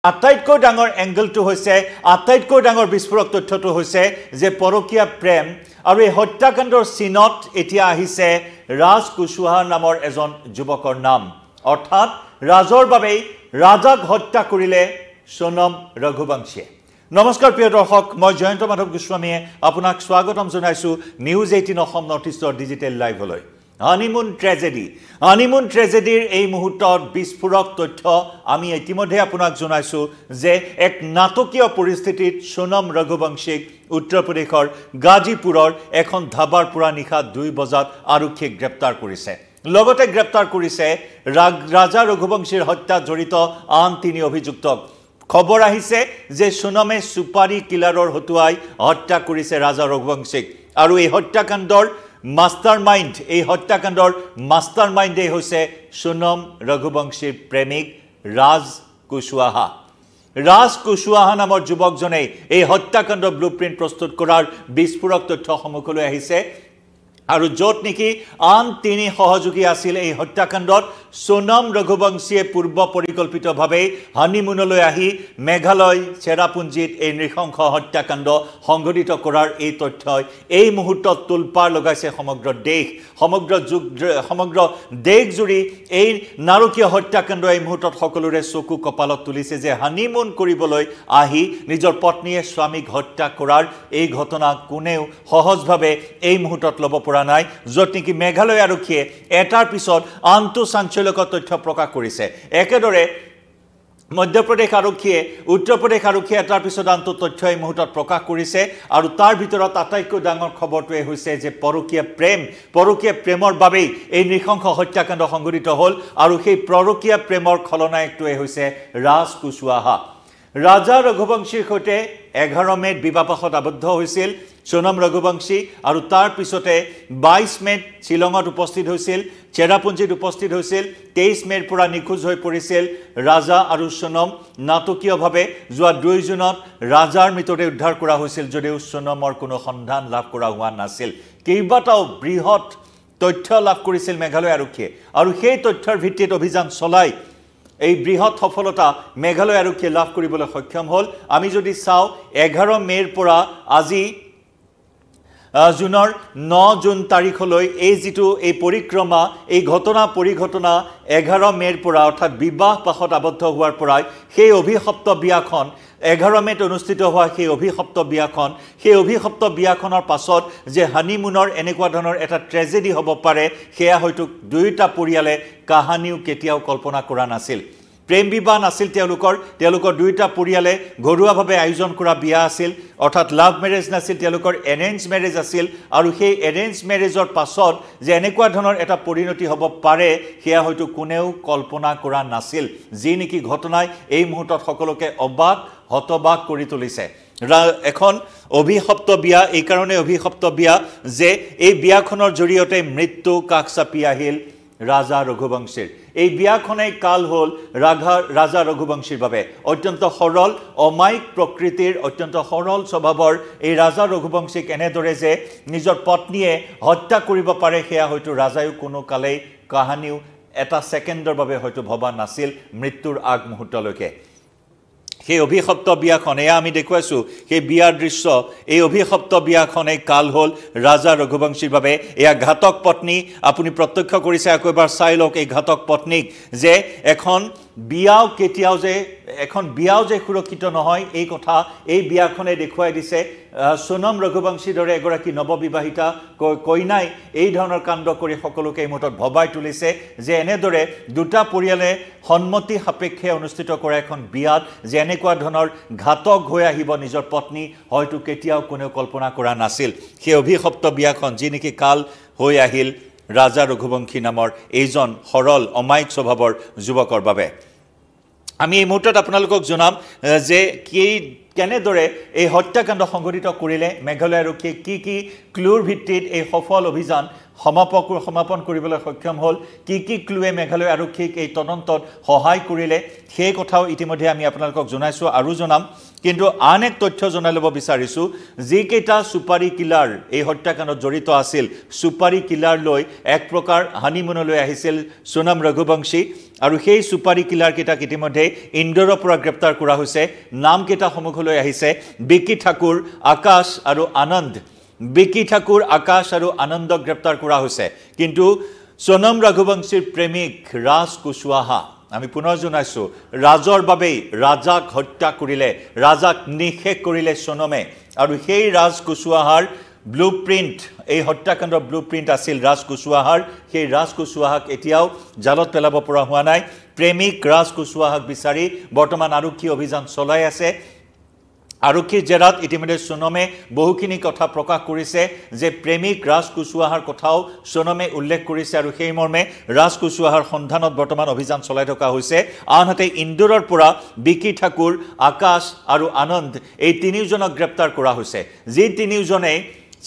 আটাইতকৈ ডাঙৰ এংগলটো হৈছে আটাইতকৈ ডাঙৰ বিস্ফোৰক তথ্যটো হৈছে যে পৰকীয়া প্ৰেম আৰু এই হত্যাকাণ্ডৰ চিনত এতিয়া আহিছে ৰাজ কুশৱাহা নামৰ এজন যুৱকৰ নাম অৰ্থাৎ ৰাজৰ বাবেই ৰাজাক হত্যা কৰিলে সোনম ৰঘুবংশীয়ে নমস্কাৰ প্ৰিয় দৰ্শক মই জয়ন্ত মাধৱ গোস্বামীয়ে আপোনাক স্বাগতম জনাইছো নিউজ 18 অসম নৰ্থ ইষ্টৰ ডিজিটেল লাইভলৈ হানিমুন ট্ৰেজেডিৰ এই মুহূৰ্তত বিস্ফোৰক তথ্য আমি ইতিমধ্যে আপোনাক জনাইছো যে এক নাটকীয় পৰিস্থিতিত সোনম ৰঘুবংশীক উত্তৰ প্ৰদেশৰ গাজীপুৰৰ এখন ধাবাৰ পৰা নিশা 2 বজাত আৰক্ষীয়ে গ্ৰেপ্তাৰ কৰিছে লগতে গ্ৰেপ্তাৰ কৰিছে ৰাজা ৰঘুবংশীৰ হত্যাত জড়িত আন 3 অভিযুক্তক খবৰ আহিছে যে সোনমে সুপাৰী কিলাৰৰ হতুৱাই হত্যা কৰিছে ৰাজা ৰঘুবংশীক আৰু এই হত্যাকাণ্ডৰ মাষ্টাৰমাইণ্ড এই হত্যাকাণ্ডৰ মাষ্টাৰমাইণ্ডে হৈছে সোনম ৰঘুবংশীৰ প্ৰেমিক ৰাজ কুশৱাহা নামৰ যুৱকজনে এই হত্যাকাণ্ডৰ ব্লুপ্ৰিণ্ট প্ৰস্তুত কৰাৰ বিস্ফোৰক তথ্য সন্মুখলৈ আহিছে আৰু য'ত নেকি আন 3 সহযোগী আছিল এই হত্যাকাণ্ডত সোনম ৰঘুবংশীয়ে পূৰ্ব পৰিকল্পিতভাৱে হানিমুনলৈ আহি মেঘালয় চেৰাপুঞ্জীত এই নৃশংস হত্যাকাণ্ড সংঘটিত কৰাৰ এই তথ্যই এই মুহূৰ্তত তুলপাৰ লগাইছে সমগ্ৰ দেশ জুৰি এই নাৰকীয় হত্যাকাণ্ড এই মুহূৰ্তত সকলোৰে চকু কপালত তুলিছে যে হানিমুন কৰিবলৈ আহি নিজৰ পত্নীয়ে স্বামীক হত্যা কৰাৰ এই ঘটনা কোনেও সহজভাৱে এই মুহূৰ্তত ল'ব নাই য'ত নেকি মেঘালয় আৰক্ষীয়ে এটাৰ পিছত আনটো চাঞ্চল্যকৰ তথ্য প্ৰকাশ কৰিছে একেদৰে মধ্যপ্ৰদেশ আৰক্ষীয়ে উত্তৰ প্ৰদেশ আৰক্ষীয়ে এটাৰ পিছত আনটো তথ্য এই মুহূৰ্তত প্ৰকাশ কৰিছে আৰু তাৰ ভিতৰত আটাইতকৈ ডাঙৰ খবৰটোৱে হৈছে যে পৰকীয়া প্ৰেমৰ বাবেই এই নৃশংস হত্যাকাণ্ড সংঘটিত হ'ল আৰু সেই পৰকীয়া প্ৰেমৰ খলনায়কটোৱে হৈছে ৰাজ কুশৱাহা ৰাজা ৰঘুবংশীৰ সৈতে 11 মেত বিবাহপাশত আবদ্ধ হৈছিল সোনম ৰঘুবংশী আৰু তাৰ পিছতে 22 মেত শিলঙত উপস্থিত হৈছিল চেৰাপুঞ্জীত উপস্থিত হৈছিল 23 মেৰ পৰা নিখোজ হৈ পৰিছিল ৰাজা আৰু সোনম নাটকীয়ভাৱে যোৱা 2 জুনত ৰাজাৰ মৃতদেহ উদ্ধাৰ কৰা হৈছিল যদিও সোনমৰ কোনো সন্ধান লাভ কৰা হোৱা নাছিল কেইবাটাও বৃহৎ তথ্য লাভ কৰিছিল মেঘালয় আৰক্ষীয়ে আৰু সেই তথ্যৰ ভিত্তিত অভিযান চলাই এই বৃহৎ সফলতা মেঘালয় আৰক্ষীয়ে লাভ কৰিবলৈ সক্ষম হ'ল আমি যদি চাও 11 মেৰ পৰা আজি জুনৰ 9 জুন তাৰিখলৈ এই যিটো এই পৰিক্ৰমা এই পৰিঘটনা 11 মেৰ পৰা অৰ্থাৎ বিবাহ পাশত আবদ্ধ হোৱাৰ পৰাই সেই অভিশপ্ত বিয়াখন 11 মেত অনুষ্ঠিত হোৱা সেই অভিশপ্ত বিয়াখনৰ পাছত যে হানিমুনৰ এনেকুৱা ধৰণৰ এটা ট্ৰেজেডি হ'ব পাৰে সেয়া হয়তো দুয়োটা পৰিয়ালে কাহানিও কেতিয়াও কল্পনা কৰা নাছিল প্ৰেম বিবাহ নাছিল তেওঁলোকৰ দুয়োটা পৰিয়ালে ঘৰুৱাভাৱে আয়োজন কৰা বিয়া আছিল অৰ্থাৎ লাভ মেৰেজ নাছিল তেওঁলোকৰ এৰেঞ্জ মেৰেজ আছিল আৰু সেই এৰেঞ্জ মেৰেজৰ পাছত যে এনেকুৱা ধৰণৰ এটা পৰিণতি হ'ব পাৰে সেয়া হয়তো কোনেও কল্পনা কৰা নাছিল যি নেকি ঘটনাই এই মুহূৰ্তত সকলোকে হতবাক কৰি তুলিছে এখন অভিশপ্ত বিয়া এই কাৰণে অভিশপ্ত বিয়া যে এই বিয়াখনৰ জৰিয়তে মৃত্যু কাষ চাপি আহিল ৰাজা ৰঘুবংশীৰ এই বিয়াখনেই কাল হ'ল ৰাজা ৰঘুবংশীৰ বাবে অত্যন্ত সৰল অমায়িক প্ৰকৃতিৰ অত্যন্ত সৰল স্বভাৱৰ এই ৰাজা ৰঘুবংশীক এনেদৰে যে নিজৰ পত্নীয়ে হত্যা কৰিব পাৰে সেয়া হয়তো ৰাজায়ো কোনো কালেই কাহানিও এটা ছেকেণ্ডৰ বাবে হয়তো ভবা নাছিল মৃত্যুৰ আগমুহূৰ্তলৈকে সেই অভিশপ্ত বিয়াখন এয়া আমি দেখুৱাইছো সেই বিয়াৰ দৃশ্য এই অভিশপ্ত বিয়াখনে কাল হ'ল ৰাজা ৰঘুবংশীৰ বাবে এয়া ঘাতক পত্নী আপুনি প্ৰত্যক্ষ কৰিছে একবাৰ চাই লওক এই ঘাতক পত্নীক যে এখন বিয়াও যে সুৰক্ষিত নহয় এই কথা এই বিয়াখনে দেখুৱাই দিছে সোনম ৰঘুবংশীৰ দৰে এগৰাকী নৱবিবাহিতা কইনাই এই ধৰণৰ কাণ্ড কৰি সকলোকে এই মুহূৰ্তত ভবাই তুলিছে যে এনেদৰে দুটা পৰিয়ালে সন্মতি সাপেক্ষে অনুষ্ঠিত কৰা এখন বিয়াত যে এনেকুৱা ধৰণৰ ঘাতক হৈ আহিব নিজৰ পত্নী হয়তো কেতিয়াও কোনেও কল্পনা কৰা নাছিল সেই অভিশপ্ত বিয়াখন যি নেকি কাল হৈ আহিল ৰাজা ৰঘুবংশী নামৰ এইজন সৰল অমায়িক স্বভাৱৰ যুৱকৰ বাবে আমি এই মুহূৰ্তত আপোনালোকক জনাম যে কেনেদৰে এই হত্যাকাণ্ড সংঘটিত কৰিলে মেঘালয় আৰক্ষীয়ে কি ক্লুৰ ভিত্তিত এই সফল অভিযান সমাপন কৰিবলৈ সক্ষম হ'ল কি ক্লুৱে মেঘালয় আৰক্ষীক এই তদন্তত সহায় কৰিলে সেই কথাও ইতিমধ্যে আমি আপোনালোকক জনাইছোঁ আৰু জনাম কিন্তু আন এক তথ্য জনাই ল'ব বিচাৰিছোঁ যিকেইটা সুপাৰী কিলাৰ এই হত্যাকাণ্ডত জড়িত আছিল সুপাৰী কিলাৰ লৈ এক প্ৰকাৰ হানিমুনলৈ আহিছিল সোনম ৰঘুবংশী আৰু সেই সুপাৰী কিলাৰ কেইটাক ইতিমধ্যে ইন্দোৰৰ পৰা গ্ৰেপ্তাৰ কৰা হৈছে নামকেইটা সন্মুখলৈ আহিছে বিকি ঠাকুৰ আকাশ আৰু আনন্দ বিকি ঠাকুৰ আকাশ আৰু আনন্দক গ্ৰেপ্তাৰ কৰা হৈছে কিন্তু সোনম ৰঘুবংশীৰ প্ৰেমিক ৰাজ কুশৱাহা আমি পুনৰ জনাইছোঁ ৰাজৰ বাবেই ৰাজাক হত্যা কৰিলে ৰাজাক নিশেষ কৰিলে সোনমে আৰু সেই ৰাজ কুশৱাহাৰ ব্লুপ্ৰিণ্ট এই হত্যাকাণ্ডৰ ব্লুপ্ৰিণ্ট আছিল ৰাজ কুশৱাহাৰ সেই ৰাজ কুশৱাহাক এতিয়াও জালত পেলাব পৰা হোৱা নাই প্ৰেমিক ৰাজ কুশৱাহাক বিচাৰি বৰ্তমান আৰক্ষী অভিযান চলাই আছে আৰক্ষীৰ জেৰাত ইতিমধ্যে সোনমে বহুখিনি কথা প্ৰকাশ কৰিছে যে প্ৰেমিক ৰাজ কুশৱাহাৰ কথাও সোনমে উল্লেখ কৰিছে আৰু সেই মৰ্মে ৰাজ কুশৱাহাৰ সন্ধানত বৰ্তমান অভিযান চলাই থকা হৈছে আনহাতে ইন্দোৰৰ পৰা বিকি ঠাকুৰ আকাশ আৰু আনন্দ এই তিনিওজনক গ্ৰেপ্তাৰ কৰা হৈছে যি তিনিওজনে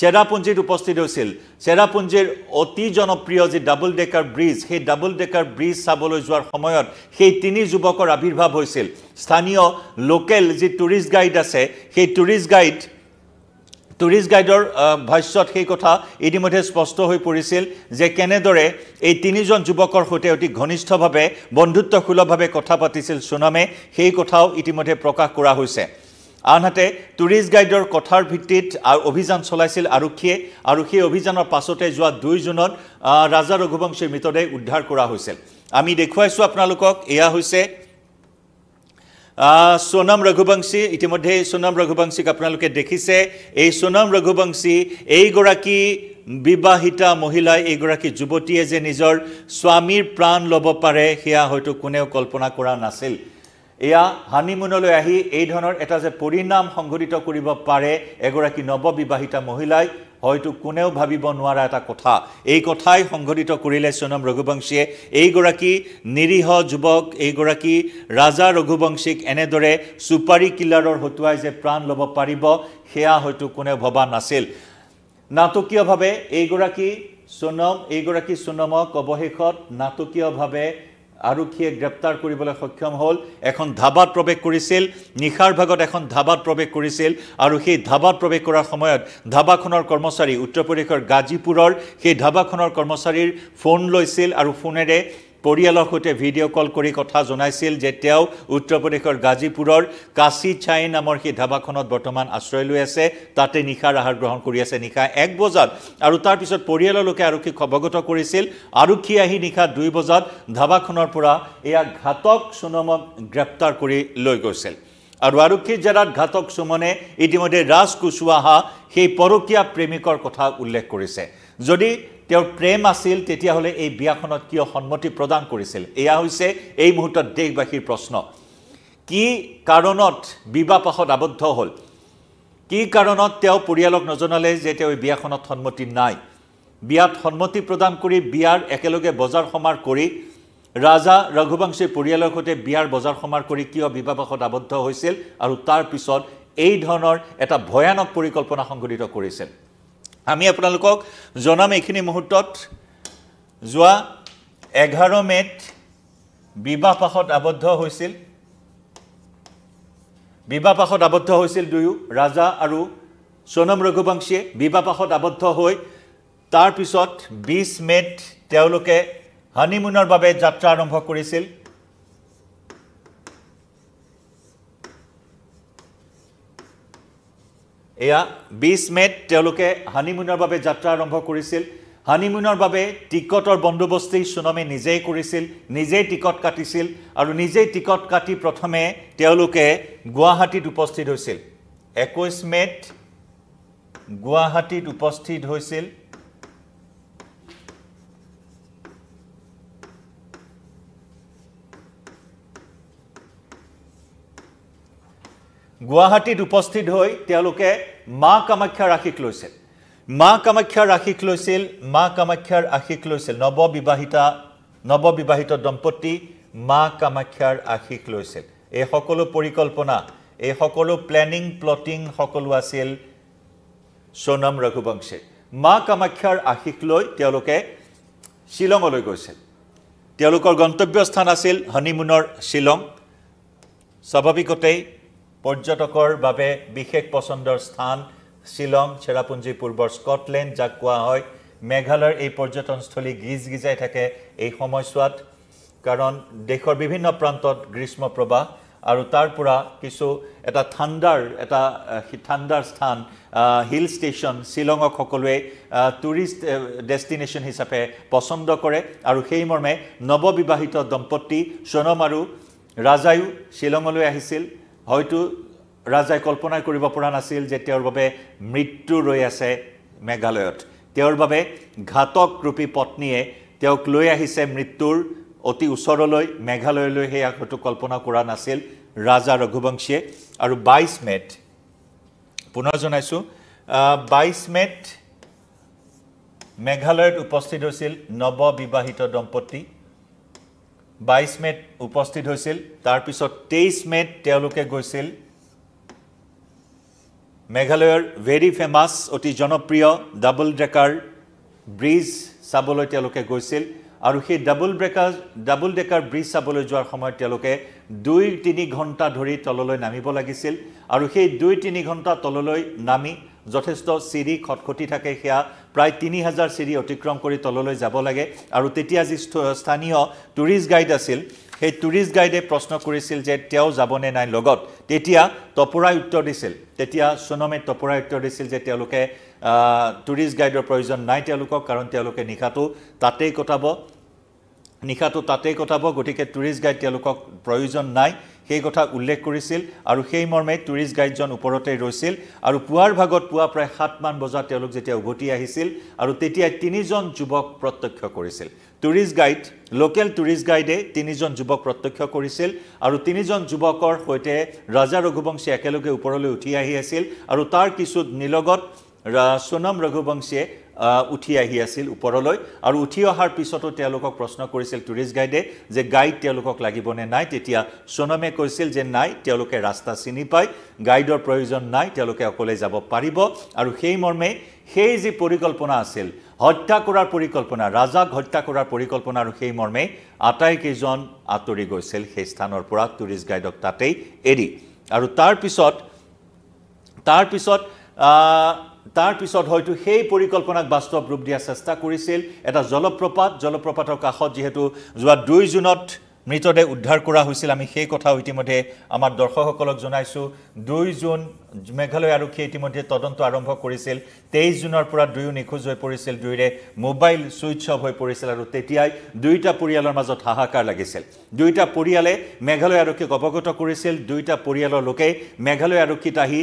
চেৰাপুঞ্জীত উপস্থিত হৈছিল চেৰাপুঞ্জীৰ অতি জনপ্ৰিয় যে ডাবল ডেকাৰ ব্ৰিজ সেই ডাবল ডেকাৰ ব্ৰিজ চাবলৈ যোৱাৰ সময়ত সেই তিনি যুৱকৰ আবিৰ্ভাৱ হৈছিল স্থানীয় লোকেল যি টুৰিষ্ট গাইড আছে সেই টুৰিষ্ট গাইডৰ ভাষ্যত সেই কথা ইতিমধ্যে স্পষ্ট হৈ পৰিছিল যে কেনেদৰে এই তিনিজন যুৱকৰ সৈতে অতি ঘনিষ্ঠভাৱে বন্ধুত্বসুলভভাৱে কথা পাতিছিল সোনমে সেই কথাও ইতিমধ্যে প্ৰকাশ কৰা হৈছে আনহাতে টুৰিষ্ট গাইডৰ কথাৰ ভিত্তিত অভিযান চলাইছিল আৰক্ষীয়ে আৰু সেই অভিযানৰ পাছতে যোৱা 2 জুনত ৰাজা ৰঘুবংশীৰ মৃতদেহ উদ্ধাৰ কৰা হৈছিল আমি দেখুৱাইছোঁ আপোনালোকক এয়া হৈছে সোনম ৰঘুবংশী ইতিমধ্যে সোনম ৰঘুবংশীক আপোনালোকে দেখিছে এই সোনম ৰঘুবংশী এইগৰাকী বিবাহিতা মহিলাই এইগৰাকী যুৱতীয়ে যে নিজৰ স্বামীৰ প্ৰাণ ল'ব পাৰে সেয়া হয়তো কোনেও কল্পনা কৰা নাছিল এয়া হানিমুনলৈ আহি এই ধৰণৰ এটা যে পৰিণাম সংঘটিত কৰিব পাৰে এগৰাকী নৱবিবাহিতা মহিলাই হয়তো কোনেও ভাবিব নোৱাৰা এটা কথা এই কথাই সংঘটিত কৰিলে সোনম ৰঘুবংশীয়ে এইগৰাকী নিৰীহ যুৱক এইগৰাকী ৰাজা ৰঘুবংশীক এনেদৰে সুপাৰী কিলাৰৰ হতুৱাই যে প্ৰাণ ল'ব পাৰিব সেয়া হয়তো কোনেও ভবা নাছিল নাটকীয়ভাৱে এইগৰাকী সোনমক অৱশেষত নাটকীয়ভাৱে আৰক্ষীয়ে গ্ৰেপ্তাৰ কৰিবলৈ সক্ষম হ'ল এখন ধাবাত প্ৰৱেশ কৰিছিল নিখাৰ ভাগত এখন ধাবাত প্ৰৱেশ কৰিছিল আৰু সেই ধাবাত প্ৰৱেশ কৰাৰ সময়ত ধাবাখনৰ কৰ্মচাৰী উত্তৰ প্ৰদেশৰ গাজীপুৰৰ সেই ধাবাখনৰ কৰ্মচাৰীৰ ফোন লৈছিল আৰু ফোনেৰে পৰিয়ালৰ সৈতে ভিডিঅ' কল কৰি কথা জনাইছিল যে তেওঁ উত্তৰ প্ৰদেশৰ গাজীপুৰৰ কাশী চাই নামৰ সেই ধাবাখনত বৰ্তমান আশ্ৰয় লৈ আছে তাতে নিখাৰ আহাৰ গ্ৰহণ কৰি আছে নিশা 1 বজাত আৰু তাৰ পিছত পৰিয়ালৰ লোকে আৰক্ষীক অৱগত কৰিছিল আৰক্ষী আহি নিশা 2 বজাত ধাবাখনৰ পৰা এয়া ঘাতক সোনমক গ্ৰেপ্তাৰ কৰি লৈ গৈছিল আৰু আৰক্ষীৰ জেৰাত ঘাতক সুমনে ইতিমধ্যে ৰাজ কুশৱাহা সেই পৰকীয়া প্ৰেমিকৰ কথা উল্লেখ কৰিছে যদি তেওঁৰ প্ৰেম আছিল তেতিয়াহলে এই বিয়াখনত কিয় সন্মতি প্ৰদান কৰিছিল এয়া হৈছে এই মুহূৰ্তত দেশবাসীৰ প্ৰশ্ন কি কাৰণত বিবাহপাশত আবদ্ধ হ'ল কি কাৰণত তেওঁ পৰিয়ালক নজনালে যে তেওঁ এই বিয়াখনত সন্মতি নাই বিয়াত সন্মতি প্ৰদান কৰি বিয়াৰ একেলগে বজাৰ সমাৰ কৰি ৰাজা ৰঘুবংশীৰ পৰিয়ালৰ সৈতে বিয়াৰ বজাৰ সমাৰ কৰি কিয় বিবাহপাশত আবদ্ধ হৈছিল আৰু তাৰ পিছত এই ধৰণৰ এটা ভয়ানক পৰিকল্পনা সংঘটিত কৰিছিল আমি আপোনালোকক জনাম এইখিনি মুহূৰ্তত যোৱা 11 মেত বিবাহপাশত আবদ্ধ হৈছিল দুয়ো ৰাজা আৰু সোনম ৰঘুবংশীয়ে বিবাহপাশত আবদ্ধ হৈ তাৰ পিছত 20 মেত তেওঁলোকে হানিমুনৰ বাবে যাত্ৰা আৰম্ভ কৰিছিল এয়া 20 মেত তেওঁলোকে হানিমুনৰ বাবে যাত্ৰা আৰম্ভ কৰিছিল হানিমুনৰ বাবে টিকটৰ বন্দোবস্তি সোনমে নিজেই কৰিছিল নিজেই টিকট কাটিছিল আৰু নিজেই টিকট কাটি প্ৰথমে তেওঁলোকে গুৱাহাটীত উপস্থিত হৈছিল 21 মেত গুৱাহাটীত উপস্থিত হৈছিল গুৱাহাটীত উপস্থিত হৈ তেওঁলোকে মা কামাখ্যাৰ আশীষ লৈছিল মা কামাখ্যাৰ আশীষ লৈছিল নৱবিবাহিত দম্পতি মা কামাখ্যাৰ আশীষ লৈছিল এই সকলো পৰিকল্পনা এই সকলো প্লেনিং প্লটিং সকলো আছিল সোনম ৰঘুবংশী মা কামাখ্যাৰ আশীষ লৈ তেওঁলোকে শিলঙলৈ গৈছিল তেওঁলোকৰ গন্তব্যস্থান আছিল হনিমুনৰ শিলং স্বাভাৱিকতেই পৰ্যটকৰ বাবে বিশেষ পছন্দৰ স্থান শিলং চেৰাপুঞ্জী পূৰ্বৰ স্কটলেণ্ড যাক কোৱা হয় মেঘালয়ৰ এই পৰ্যটনস্থলী গিজগিজাই থাকে এই সময়ছোৱাত কাৰণ দেশৰ বিভিন্ন প্ৰান্তত গ্ৰীষ্ম প্ৰবাহ আৰু তাৰ পৰা কিছু এটা ঠাণ্ডাৰ স্থান হিল ষ্টেচন শিলঙক সকলোৱে টুৰিষ্ট ডেষ্টিনেশ্যন হিচাপে পছন্দ কৰে আৰু সেই মৰ্মে নৱবিবাহিত দম্পতি সোণম আৰু ৰাজায়ো শিলঙলৈ আহিছিল হয়তো ৰাজাই কল্পনা কৰিব পৰা নাছিল যে তেওঁৰ বাবে মৃত্যু ৰৈ আছে মেঘালয়ত তেওঁৰ বাবে ঘাতক ৰূপী পত্নীয়ে তেওঁক লৈ আহিছে মৃত্যুৰ অতি ওচৰলৈ মেঘালয়লৈ হে হয়তো কল্পনা কৰা নাছিল ৰাজা ৰঘুবংশীয়ে আৰু 22 মেত পুনৰ জনাইছো 22 মেত মেঘালয়ত উপস্থিত হৈছিল নৱবিবাহিত দম্পতি 22 মেত উপস্থিত হৈছিল তাৰ পিছত 23 মেত তেওঁলোকে গৈছিল মেঘালয়ৰ ভেৰি ফেমাস অতি জনপ্ৰিয় ডাবল ডেকাৰ ব্ৰিজ চাবলৈ তেওঁলোকে গৈছিল আৰু সেই ডাবল ডেকাৰ ব্ৰিজ চাবলৈ যোৱাৰ সময়ত তেওঁলোকে 2-3 ঘণ্টা ধৰি তললৈ নামিব লাগিছিল আৰু সেই 2-3 ঘণ্টা তললৈ নামি যথেষ্ট চিৰি খটখটি থাকে সেয়া প্ৰায় 3000 চিৰি অতিক্ৰম কৰি তললৈ যাব লাগে আৰু তেতিয়া যি স্থানীয় টুৰিষ্ট গাইড আছিল সেই টুৰিষ্ট গাইডে প্ৰশ্ন কৰিছিল যে তেওঁ যাবনে নাই লগত তেতিয়া তপৰাই উত্তৰ দিছিল তেতিয়া সোণমে তপৰাই উত্তৰ দিছিল যে তেওঁলোকে টুৰিষ্ট গাইডৰ প্ৰয়োজন নাই তেওঁলোকক কাৰণ তেওঁলোকে নিখাটো তাতেই কটাব গতিকে টুৰিষ্ট গাইড তেওঁলোকক প্ৰয়োজন নাই সেই কথা উল্লেখ কৰিছিল আৰু সেই মৰ্মে টুৰিষ্ট গাইডজন ওপৰতে ৰৈছিল আৰু পুৱাৰ ভাগত পুৱা প্ৰায় 7 মান বজাত তেওঁলোক যেতিয়া উভতি আহিছিল আৰু তেতিয়া 3জন যুৱক প্ৰত্যক্ষ কৰিছিল লোকেল টুৰিষ্ট গাইডে 3জন যুৱক প্ৰত্যক্ষ কৰিছিল আৰু 3জন যুৱকৰ সৈতে ৰাজা ৰঘুবংশী একেলগে ওপৰলৈ উঠি আহি আছিল আৰু তাৰ কিছু নিলগত সোণম ৰঘুবংশীয়ে উঠি আহি আছিল ওপৰলৈ আৰু উঠি অহাৰ পিছতো তেওঁলোকক প্ৰশ্ন কৰিছিল টুৰিষ্ট গাইডে যে গাইড তেওঁলোকক লাগিবনে নাই তেতিয়া সোণমে কৈছিল যে নাই তেওঁলোকে ৰাস্তা চিনি পায় গাইডৰ প্ৰয়োজন নাই তেওঁলোকে অকলে যাব পাৰিব আৰু সেই মৰ্মে সেই যি পৰিকল্পনা আছিল হত্যা কৰাৰ পৰিকল্পনা ৰাজাক হত্যা কৰাৰ পৰিকল্পনা আৰু সেই মৰ্মে আটাইকেইজন আঁতৰি গৈছিল সেই স্থানৰ পৰা টুৰিষ্ট গাইডক তাতেই এৰি আৰু তাৰ পিছত হয়তো সেই পৰিকল্পনাক বাস্তৱ ৰূপ দিয়া চেষ্টা কৰিছিল এটা জলপ্ৰপাতৰ কাষত যেহেতু যোৱা 2 জুনত মৃতদেহ উদ্ধাৰ কৰা হৈছিল আমি সেই কথা ইতিমধ্যে আমাৰ দৰ্শকসকলক জনাইছো 2 জুন মেঘালয় আৰক্ষীয়ে ইতিমধ্যে তদন্ত আৰম্ভ কৰিছিল 23 জুনৰ পৰা দুয়ো নিখোজ হৈ পৰিছিল দুইৰে মোবাইল সুইচ অফ হৈ পৰিছিল আৰু তেতিয়াই দুইটা পৰিয়ালৰ মাজত হাহাকাৰ লাগিছিল দুইটা পৰিয়ালে মেঘালয় আৰক্ষীক অৱগত কৰিছিল দুইটা পৰিয়ালৰ লোকে মেঘালয় আৰক্ষীত আহি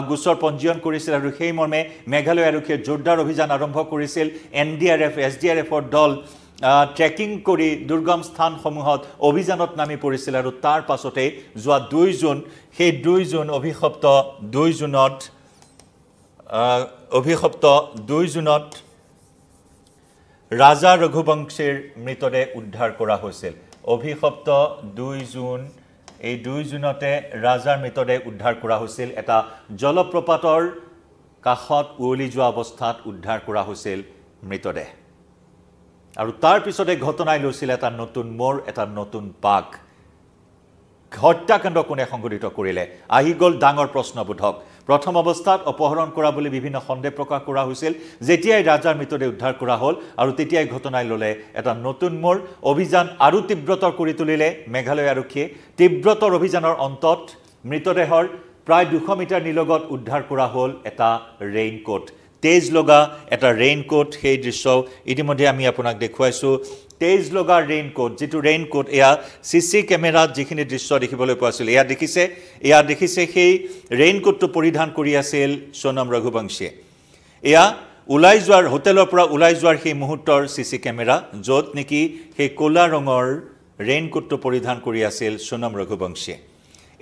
গোচৰ পঞ্জীয়ন কৰিছিল আৰু সেই মৰ্মে মেঘালয় আৰক্ষীয়ে জোৰদাৰ অভিযান আৰম্ভ কৰিছিল NDRF SDRFৰ দল ট্ৰেকিং কৰি দুৰ্গম স্থানসমূহত অভিযানত নামি পৰিছিল আৰু তাৰ পাছতে যোৱা 2 জুন সেই 2 জুন অভিশপ্ত 2 জুনত ৰাজা ৰঘুবংশীৰ মৃতদেহ উদ্ধাৰ কৰা হৈছিল অভিশপ্ত 2 জুন এই 2 জুনতে ৰাজাৰ মৃতদেহ উদ্ধাৰ কৰা হৈছিল এটা জলপ্ৰপাতৰ কাষত উৱলি যোৱা অৱস্থাত উদ্ধাৰ কৰা হৈছিল মৃতদেহ আৰু তাৰ পিছতে ঘটনাই লৈছিল এটা নতুন মোড় এটা নতুন পাক হত্যাকাণ্ড কোনে সংঘটিত কৰিলে আহি গল ডাঙৰ প্ৰশ্নবোধক প্ৰথম অৱস্থাত অপহৰণ কৰা বুলি বিভিন্ন সন্দেহ প্ৰকাশ কৰা হৈছিল যেতিয়াই ৰাজাৰ মৃতদেহ উদ্ধাৰ কৰা হ'ল আৰু তেতিয়াই ঘটনাই ললে এটা নতুন মোড় অভিযান আৰু তীব্ৰতৰ কৰি তুলিলে মেঘালয় আৰক্ষীয়ে তীব্ৰতৰ অভিযানৰ অন্তত মৃতদেহৰ প্ৰায় 200 মিটাৰ নিলগত উদ্ধাৰ কৰা হ'ল এটা ৰেইনকোট তেজ লগা এটা ৰেইনকোট সেই দৃশ্য ইতিমধ্যে আমি আপোনাক দেখুৱাইছো তেজ লগা ৰেইনকোট যেটো ৰেইনকোট এয়া সিসি কেমেৰাত যিখিনি দৃশ্য দেখিবলৈ পোৱাছিল এয়া দেখিছে সেই ৰেইনকোটটো পৰিধান কৰি আছিল সোণম ৰঘুবংশীয়ে এয়া উলাই যোৱাৰ হোটেলৰ পৰা উলাই যোৱাৰ সেই মুহূৰ্তৰ সিসি কেমেৰা যত নেকি সেই কোলা ৰঙৰ ৰেইনকোটটো পৰিধান কৰি আছিল সোণম ৰঘুবংশীয়ে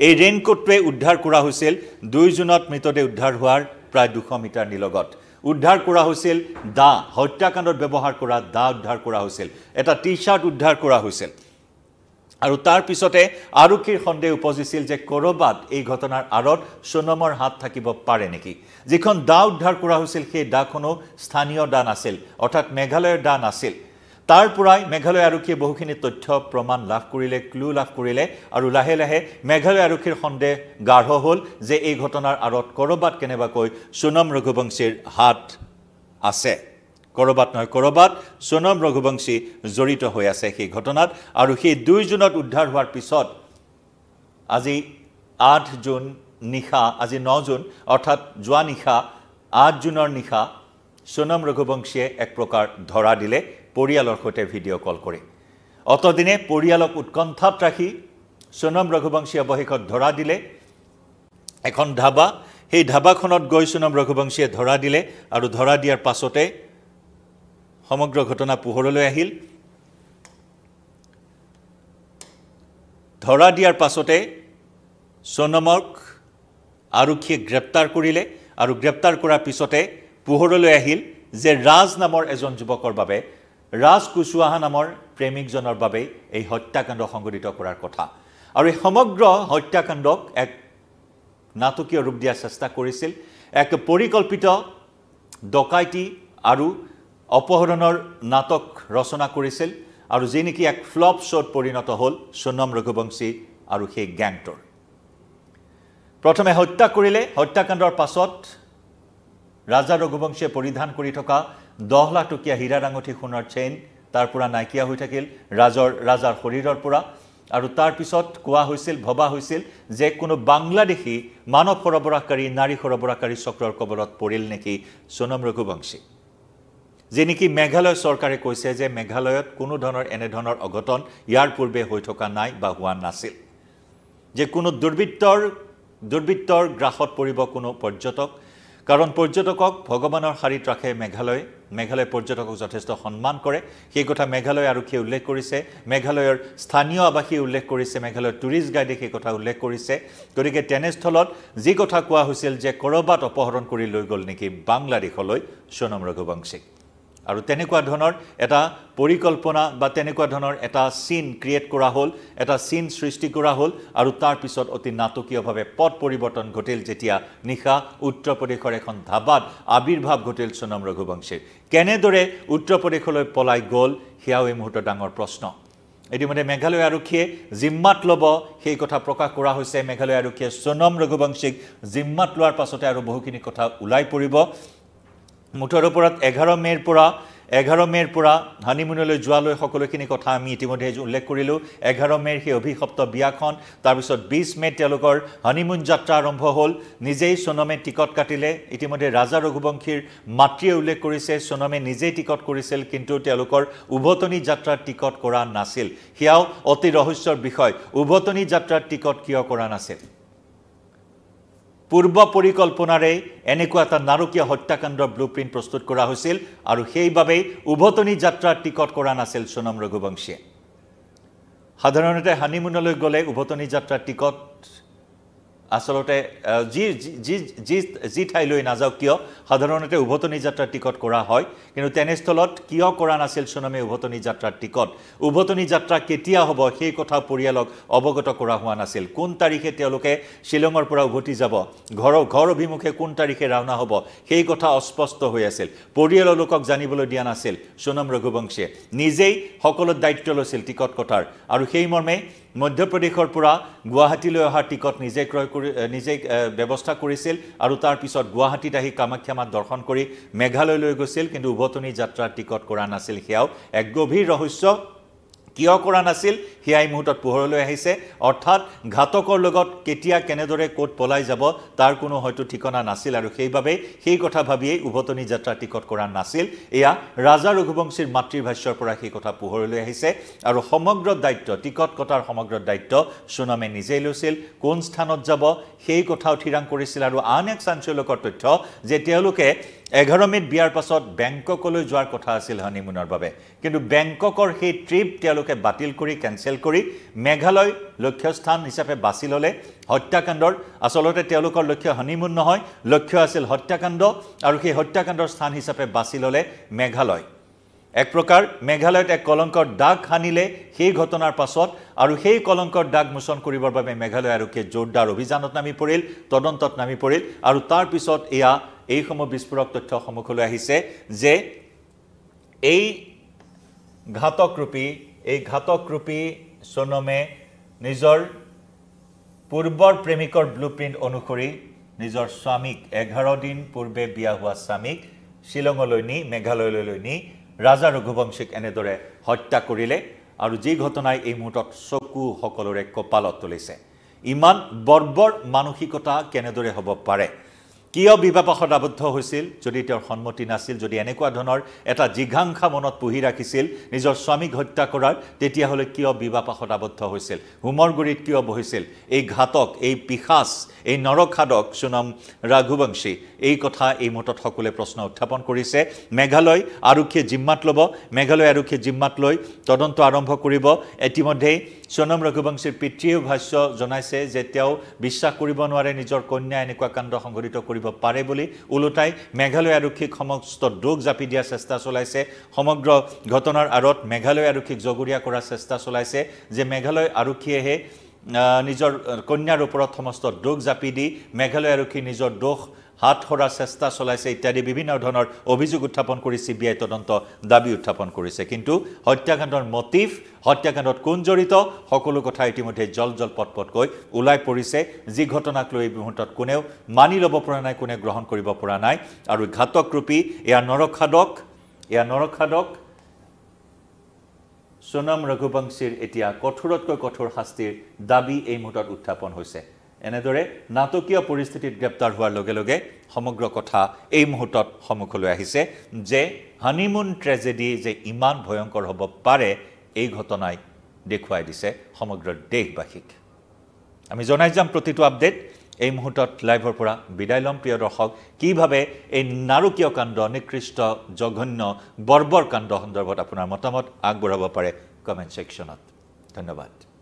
এই ৰেইনকোটটোৱে উদ্ধাৰ কৰা হৈছিল 2 জুনত মৃতদেহ উদ্ধাৰ হোৱাৰ প্ৰায় 200 মিটাৰ নিলগত উদ্ধাৰ কৰা হৈছিল দা হত্যাকাণ্ডত ব্যৱহাৰ কৰা দা উদ্ধাৰ কৰা হৈছিল এটা টি-শাৰ্ট উদ্ধাৰ কৰা হৈছিল আৰু তাৰ পিছতে আৰক্ষীৰ সন্দেহ উপজিছিল যে কৰবাত এই ঘটনাৰ আঁৰত সোনমৰ হাত থাকিব পাৰে নেকি যিখন দা উদ্ধাৰ কৰা হৈছিল সেই দাখনো স্থানীয় দা নাছিল অৰ্থাৎ মেঘালয়ৰ দা নাছিল তাৰ পৰাই মেঘালয় আৰক্ষীয়ে বহুখিনি তথ্য প্ৰমাণ লাভ কৰিলে ক্লু লাভ কৰিলে আৰু লাহে লাহে মেঘালয় আৰক্ষীৰ সন্দেহ গাঢ় হ'ল যে এই ঘটনাৰ আঁৰত কৰবাত কেনেবাকৈ সোনম ৰঘুবংশীৰ হাত আছে কৰবাত নহয় কৰবাত সোনম ৰঘুবংশী জড়িত হৈ আছে সেই ঘটনাত আৰু সেই 2 জুনত উদ্ধাৰ হোৱাৰ পিছত আজি 8 জুন নিশা আজি 9 জুন অৰ্থাৎ যোৱা নিশা 8 জুনৰ নিশা সোনম ৰঘুবংশীয়ে এক প্ৰকাৰ ধৰা দিলে পৰিয়ালৰ সৈতে ভিডিঅ' কল কৰি অতদিনে পৰিয়ালক উৎকণ্ঠাত ৰাখি সোনম ৰঘুবংশী অৱশেষত ধৰা দিলে এখন ধাবা সেই ধাবাখনত গৈ সোনম ৰঘুবংশীয়ে ধৰা দিলে আৰু ধৰা দিয়াৰ পাছতে সমগ্ৰ ঘটনা পোহৰলৈ আহিল ধৰা দিয়াৰ পাছতে সোনমক আৰক্ষীয়ে গ্ৰেপ্তাৰ কৰিলে আৰু গ্ৰেপ্তাৰ কৰাৰ পিছতে পোহৰলৈ আহিল যে ৰাজ নামৰ এজন যুৱকৰ বাবে ৰাজ কুশৱাহা নামৰ প্ৰেমিকজনৰ বাবে এই হত্যাকাণ্ড সংঘটিত কৰাৰ কথা আৰু এই সমগ্ৰ হত্যাকাণ্ডক এক নাটকীয় ৰূপ দিয়াৰ চেষ্টা কৰিছিল এক পৰিকল্পিত ডকাইতি আৰু অপহৰণৰ নাটক ৰচনা কৰিছিল আৰু যি নেকি এক ফ্লপ শ্ব'ত পৰিণত হ'ল সোনম ৰঘুবংশী আৰু সেই গ্যাংটোৰ প্ৰথমে হত্যা কৰিলে হত্যাকাণ্ডৰ পাছত ৰাজা ৰঘুবংশীয়ে পৰিধান কৰি থকা 10 লাখ টকীয়া হীৰা আঙুঠি সোণৰ চেইন তাৰ পৰা নাইকিয়া হৈ থাকিল ৰাজাৰ শৰীৰৰ পৰা আৰু তাৰ পিছত কোৱা হৈছিল ভবা হৈছিল যে কোনো বাংলাদেশী মানৱ সৰবৰাহকাৰী নাৰী সৰবৰাহকাৰী চক্ৰৰ কবলত পৰিল নেকি সোনম ৰঘুবংশী যে নেকি মেঘালয় চৰকাৰে কৈছে যে মেঘালয়ত কোনো ধৰণৰ এনে ধৰণৰ অঘটন ইয়াৰ পূৰ্বে হৈ থকা নাই বা হোৱা নাছিল যে কোনো দুৰ্বৃত্তৰ গ্ৰাহত পৰিব কোনো পৰ্যটক কাৰণ পৰ্যটকক ভগৱানৰ শাৰীত ৰাখে মেঘালয় পৰ্যটকক যথেষ্ট সন্মান কৰে সেই কথা মেঘালয় আৰক্ষীয়ে উল্লেখ কৰিছে মেঘালয়ৰ স্থানীয় আৱাসী উল্লেখ কৰিছে মেঘালয়ৰ টুৰিষ্ট গাইডে সেই কথা উল্লেখ কৰিছে গতিকে তেনেস্থলত যি কথা কোৱা হৈছিল যে কৰবাত অপহৰণ কৰি লৈ গ'ল নেকি বাংলাদেশলৈ সোনম ৰঘুবংশী আৰু তেনেকুৱা ধৰণৰ এটা পৰিকল্পনা বা তেনেকুৱা ধৰণৰ এটা সিন ক্ৰিয়েট কৰা হ'ল এটা সিন সৃষ্টি কৰা হ'ল আৰু তাৰ পিছত অতি নাটকীয়ভাৱে পট পৰিৱৰ্তন ঘটিল যেতিয়া নিশা উত্তৰ প্ৰদেশৰ এখন ধাবাত আবিৰ্ভাৱ ঘটিল সোনম ৰঘুবংশীৰ কেনেদৰে উত্তৰ প্ৰদেশলৈ পলাই গ'ল হিয়াও এই মুহূৰ্তৰ ডাঙৰ প্ৰশ্ন ইতিমধ্যে মেঘালয় আৰক্ষীয়ে জিম্মাত ল'ব সেই কথা প্ৰকাশ কৰা হৈছে মেঘালয় আৰক্ষীয়ে সোনম ৰঘুবংশীক জিম্মাত লোৱাৰ পাছতে আৰু বহুখিনি কথা ওলাই পৰিব মুঠৰ ওপৰত 11 মেৰ পৰা হানিমুনলৈ যোৱালৈ সকলোখিনি কথা আমি ইতিমধ্যে উল্লেখ কৰিলোঁ 11 মেৰ সেই অভিশপ্ত বিয়াখন তাৰপিছত 20 মে তেওঁলোকৰ হানিমুন যাত্ৰা আৰম্ভ হ'ল নিজেই সোনমে টিকট কাটিলে ইতিমধ্যে ৰাজা ৰঘুবংশীৰ মাতৃয়ে উল্লেখ কৰিছে সোনমে নিজেই টিকট কৰিছিল কিন্তু তেওঁলোকৰ উভতনি যাত্ৰাৰ টিকট কৰা নাছিল হিয়াও অতি ৰহস্যৰ বিষয় উভতনি যাত্ৰাৰ টিকট কিয় কৰা নাছিল পূৰ্ব পৰিকল্পনাৰে এনেকুৱা এটা নাৰকীয় হত্যাকাণ্ডৰ ব্লুপ্ৰিন্ট প্ৰস্তুত কৰা হৈছিল আৰু সেইবাবে উভতনি যাত্ৰাৰ টিকট কৰা নাছিল সোনম ৰঘুবংশীয়ে সাধাৰণতে হানিমুনলৈ গ'লে উভতনি যাত্ৰাৰ টিকট আসলতে জি ঠাইলৈ নাযাওক কিয় সাধাৰণতে উভতনি যাত্ৰাৰ টিকট কৰা হয় কিন্তু তেনেস্থলত কিয় কৰা নাছিল সোনমে উভতনি যাত্ৰাৰ টিকট উভতনি যাত্ৰা কেতিয়া হ'ব সেই কথা পৰিয়ালক অৱগত কৰা হোৱা নাছিল কোন তাৰিখে তেওঁলোকে শিলঙৰ পৰা উভতি যাব ঘৰ অভিমুখে কোন তাৰিখে ৰাওনা হ'ব সেই কথা অস্পষ্ট হৈ আছিল পৰিয়ালৰ লোকক জানিবলৈ দিয়া নাছিল সোনম ৰঘুবংশীয়ে নিজেই সকলো দায়িত্ব লৈছিল টিকট কটাৰ আৰু সেই মৰ্মে মধ্যপ্ৰদেশৰ পৰা গুৱাহাটীলৈ অহা টিকট নিজে ক্ৰয় কৰি নিজে ব্যৱস্থা কৰিছিল আৰু তাৰ পিছত গুৱাহাটীত আহি কামাখ্যা মাক দৰ্শন কৰি মেঘালয়লৈ গৈছিল কিন্তু উভতনি যাত্ৰাৰ টিকট কৰা নাছিল হিয়াও এক গভীৰ ৰহস্য কিয় কৰা নাছিল হিয়াই মুহূৰ্তত পোহৰলৈ আহিছে অৰ্থাৎ ঘাতকৰ লগত কেতিয়া কেনেদৰে কোট পলাই যাব তাৰ কোনো হয়তো ঠিকনা নাছিল আৰু সেইবাবে সেই কথা ভাবিয়েই উভতনি যাত্ৰা টিকট কৰা নাছিল এয়া ৰাজা ৰঘুবংশীৰ মাতৃৰ ভাষ্যৰ পৰা সেই কথা পোহৰলৈ আহিছে আৰু সমগ্ৰ দায়িত্ব টিকট কটাৰ সমগ্ৰ দায়িত্ব সোনমে নিজেই লৈছিল কোন স্থানত যাব সেই কথাও থিৰাং কৰিছিল আৰু আন এক চাঞ্চল্যকৰ তথ্য যে তেওঁলোকে 11 মেত বিয়াৰ পাছত বেংককলৈ যোৱাৰ কথা আছিল হানিমুনৰ বাবে কিন্তু বেংককৰ সেই ট্ৰিপ তেওঁলোকে বাতিল কৰি কেনসেল কৰি মেঘালয় লক্ষ্যস্থান হিচাপে বাছি ললে হত্যাকাণ্ডৰ আসলতে তেওঁলোকৰ লক্ষ্য হানিমুন নহয় লক্ষ্য আছিল হত্যাকাণ্ড আৰু সেই হত্যাকাণ্ডৰ স্থান হিচাপে বাছি ললে মেঘালয় এক প্ৰকাৰ মেঘালয়ত এক কলংকৰ দাগ হানিলে সেই ঘটনাৰ পাছত আৰু সেই কলংকৰ দাগ মোচন কৰিবৰ বাবে মেঘালয় আৰক্ষীয়ে জোৰদাৰ অভিযানত নামি পৰিল তদন্তত নামি পৰিল আৰু তাৰ পিছত এই সময় বিস্ফোৰক তথ্য সন্মুখলৈ আহিছে যে এই ঘাতকৰূপী সোনমে নিজৰ পূৰ্বৰ প্ৰেমিকৰ ব্লুপ্ৰিণ্ট অনুসৰি নিজৰ স্বামীক 11 দিন পূৰ্বে বিয়া হোৱা স্বামীক শিলঙলৈ নি মেঘালয়লৈ নি ৰাজা ৰঘুবংশীক এনেদৰে হত্যা কৰিলে আৰু যি ঘটনাই এই মুহূৰ্তত চকু সকলোৰে কপালত তুলিছে ইমান বৰ্বৰ মানসিকতা কেনেদৰে হ'ব পাৰে কিয় বিবাহপাশত আবদ্ধ হৈছিল যদি তেওঁৰ সন্মতি নাছিল যদি এনেকুৱা ধৰণৰ এটা জিঘাংসা মনত পুহি ৰাখিছিল নিজৰ স্বামীক হত্যা কৰাৰ তেতিয়া হলে কিয় বিবাহপাশত আবদ্ধ হৈছিল হুমৰ গুৰিত কিয় বহিছিল এই ঘাতক এই পিশাচ এই নৰখাদক সোনম ৰঘুবংশী এই কথা এই মুহূৰ্তত সকলোৱে প্ৰশ্ন উত্থাপন কৰিছে মেঘালয় আৰক্ষীয়ে জিম্মাত লৈ তদন্ত আৰম্ভ কৰিব ইতিমধ্যে সোনম ৰঘুবংশীৰ পিতৃয়ে ভাষ্য জনাইছে যে তেওঁ বিশ্বাস কৰিব নোৱাৰে নিজৰ কন্যা এনেকুৱা কাণ্ড সংঘটিত কৰিব পাৰে বুলি উলটাই মেঘালয় আৰক্ষীক সমস্ত দোষ জাপি দিয়াৰ চেষ্টা চলাইছে সমগ্ৰ ঘটনাৰ আঁৰত মেঘালয় আৰক্ষীক জগৰীয়া কৰাৰ চেষ্টা চলাইছে যে মেঘালয় আৰক্ষীয়েহে নিজৰ কন্যাৰ ওপৰত সমস্ত দোষ জাপি দি মেঘালয় আৰক্ষী নিজৰ দোষ হাত হৰাৰ চেষ্টা চলাইছে ইত্যাদি বিভিন্ন ধৰণৰ অভিযোগ উত্থাপন কৰি সিবিআই তদন্ত দাবী উত্থাপন কৰিছে কিন্তু হত্যাকাণ্ডৰ মটিভ হত্যাকাণ্ডত কোন জড়িত সকলো কথা ইতিমধ্যে জল পটকৈ ওলাই পৰিছে যি ঘটনাক লৈ এই মুহূৰ্তত কোনেও মানি ল'ব পৰা নাই কোনে গ্ৰহণ কৰিব পৰা নাই আৰু ঘাতকৰূপী এয়া নৰখাদক সোনম ৰঘুবংশীৰ এতিয়া কঠোৰতকৈ কঠোৰ শাস্তিৰ দাবী এই মুহূৰ্তত উত্থাপন হৈছে এনেদৰে নাটকীয় পৰিস্থিতিত গ্ৰেপ্তাৰ হোৱাৰ লগে লগে সমগ্ৰ কথা এই মুহূৰ্তত সন্মুখলৈ আহিছে যে হানিমুন ট্ৰেজেডি যে ইমান ভয়ংকৰ হ'ব পাৰে এই ঘটনাই দেখুৱাই দিছে সমগ্ৰ দেশবাসীক আমি জনাই যাম প্ৰতিটো আপডেট এই মুহূৰ্তত লাইভৰ পৰা বিদায় লম প্ৰিয় দৰ্শক কিভাৱে এই নাৰকীয় কাণ্ড নিকৃষ্ট জঘন্য বৰ্বৰ কাণ্ড সন্দৰ্ভত আপোনাৰ মতামত আগবঢ়াব পাৰে কমেন্ট সেকশনত ধন্যবাদ